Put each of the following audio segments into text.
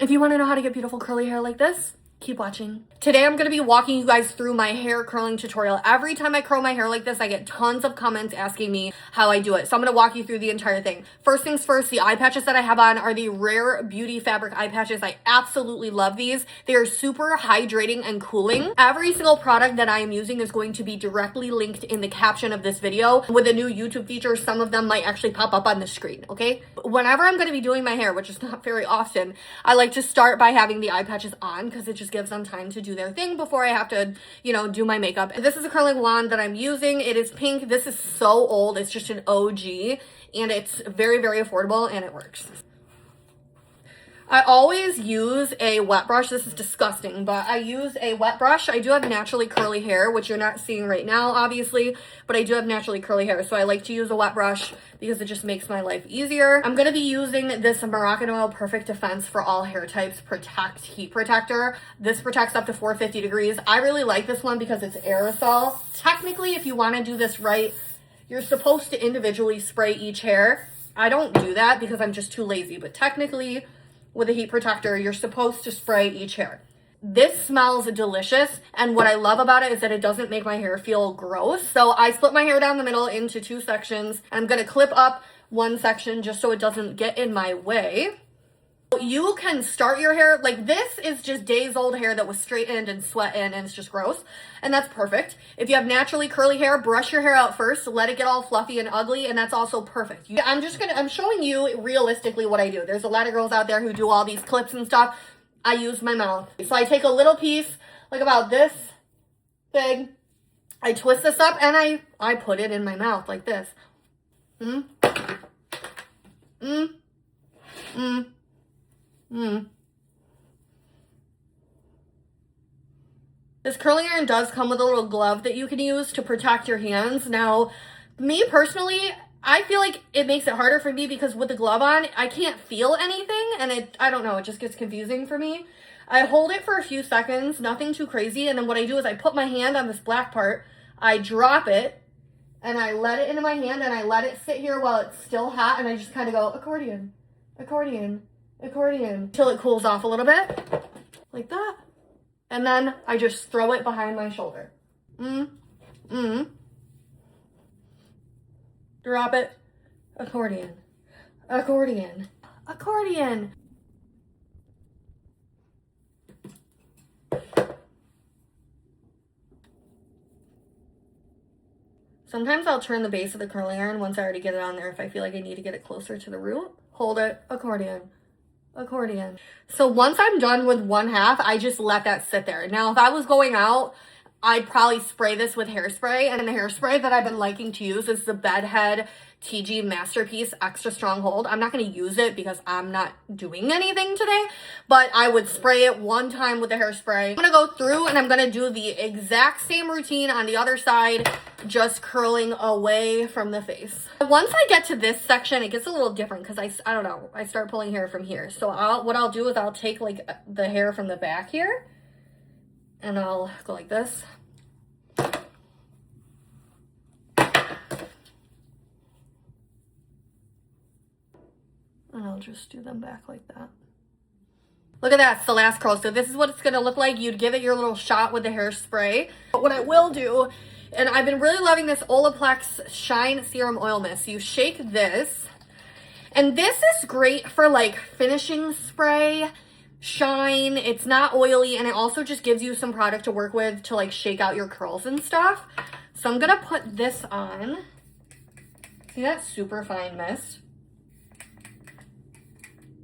If you want to know how to get beautiful curly hair like this, keep watching. Today I'm going to be walking you guys through my hair curling tutorial. Every time I curl my hair like this, I get tons of comments asking me how I do it. So I'm going to walk you through the entire thing. First things first, the eye patches that I have on are the Rare Beauty fabric eye patches. I absolutely love these. They are super hydrating and cooling. Every single product that I am using is going to be directly linked in the caption of this video. With a new YouTube feature, some of them might actually pop up on the screen, okay? Whenever I'm going to be doing my hair, which is not very often, I like to start by having the eye patches on because it just gives them time to do their thing before I have to, you know, do my makeup. This is a curling wand that I'm using. It is pink. This is so old. It's just an OG and it's very, very affordable and it works. I always use a wet brush. This is disgusting, but I use a wet brush. I do have naturally curly hair, which you're not seeing right now, obviously, but I do have naturally curly hair. So I like to use a wet brush because it just makes my life easier. I'm going to be using this Moroccanoil Perfect Defense for All Hair Types Protect Heat Protector. This protects up to 450 degrees. I really like this one because it's aerosol. Technically, if you want to do this right, you're supposed to individually spray each hair. I don't do that because I'm just too lazy, but technically, with a heat protector, you're supposed to spray each hair. This smells delicious, and what I love about it is that it doesn't make my hair feel gross. So I split my hair down the middle into two sections. I'm gonna clip up one section just so it doesn't get in my way. You can start your hair, like this is just days old hair that was straightened and sweat in and it's just gross. And that's perfect. If you have naturally curly hair, brush your hair out first, let it get all fluffy and ugly, and that's also perfect. I'm showing you realistically what I do. There's a lot of girls out there who do all these clips and stuff. I use my mouth. So I take a little piece, like about this big, I twist this up and I put it in my mouth like this. This curling iron does come with a little glove that you can use to protect your hands. Now, me personally, I feel like it makes it harder for me because with the glove on, I can't feel anything and I don't know, it just gets confusing for me. I hold it for a few seconds, nothing too crazy, and then what I do is I put my hand on this black part, I drop it, and I let it into my hand and I let it sit here while it's still hot and I just kind of go accordion, accordion, accordion, until it cools off a little bit, like that. And then I just throw it behind my shoulder. Drop it, accordion, accordion, accordion. Sometimes I'll turn the base of the curling iron once I already get it on there if I feel like I need to get it closer to the root. Hold it, accordion, accordion. So once I'm done with one half, I just let that sit there. Now, if I was going out, I'd probably spray this with hairspray, and the hairspray that I've been liking to use is the Bedhead TIGI Masterpiece Extra Strong Hold. I'm not going to use it because I'm not doing anything today, but I would spray it one time with the hairspray. I'm going to go through and I'm going to do the exact same routine on the other side, just curling away from the face. Once I get to this section, it gets a little different because I don't know, I start pulling hair from here. So what I'll do is I'll take like the hair from the back here and I'll go like this. And I'll just do them back like that. Look at that, it's the last curl. So this is what it's gonna look like. You'd give it your little shot with the hairspray. But what I will do, and I've been really loving this OLAPLEX Shine Serum Oil Mist. You shake this, and this is great for like finishing spray, shine. It's not oily, and it also just gives you some product to work with to like shake out your curls and stuff. So I'm gonna put this on. See that super fine mist?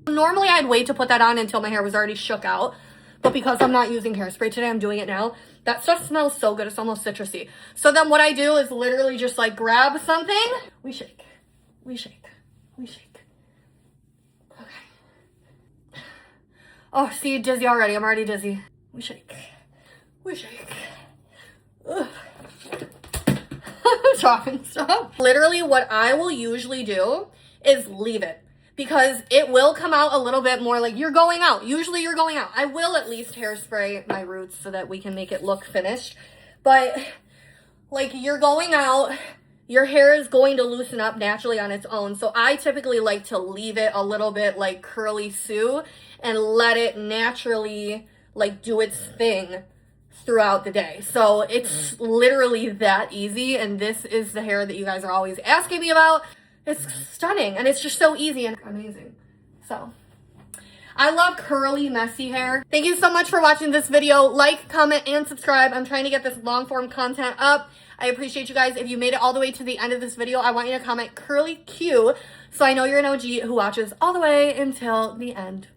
Normally I'd wait to put that on until my hair was already shook out, but because I'm not using hairspray today, I'm doing it now. That stuff smells so good, it's almost citrusy. So then what I do is literally just like grab something, we shake, we shake, we shake. Okay. Oh, see, dizzy already, I'm already dizzy. We shake, we shake. Ugh. Talking stuff. Literally what I will usually do is leave it, because it will come out a little bit more like you're going out. Usually you're going out. I will at least hairspray my roots so that we can make it look finished. But like you're going out, your hair is going to loosen up naturally on its own. So I typically like to leave it a little bit like curly Sue and let it naturally like do its thing throughout the day. So it's literally that easy, and this is the hair that you guys are always asking me about. It's stunning, and it's just so easy and amazing. So I love curly, messy hair. Thank you so much for watching this video. Like, comment, and subscribe. I'm trying to get this long form content up. I appreciate you guys. If you made it all the way to the end of this video, I want you to comment curly Q so I know you're an OG who watches all the way until the end.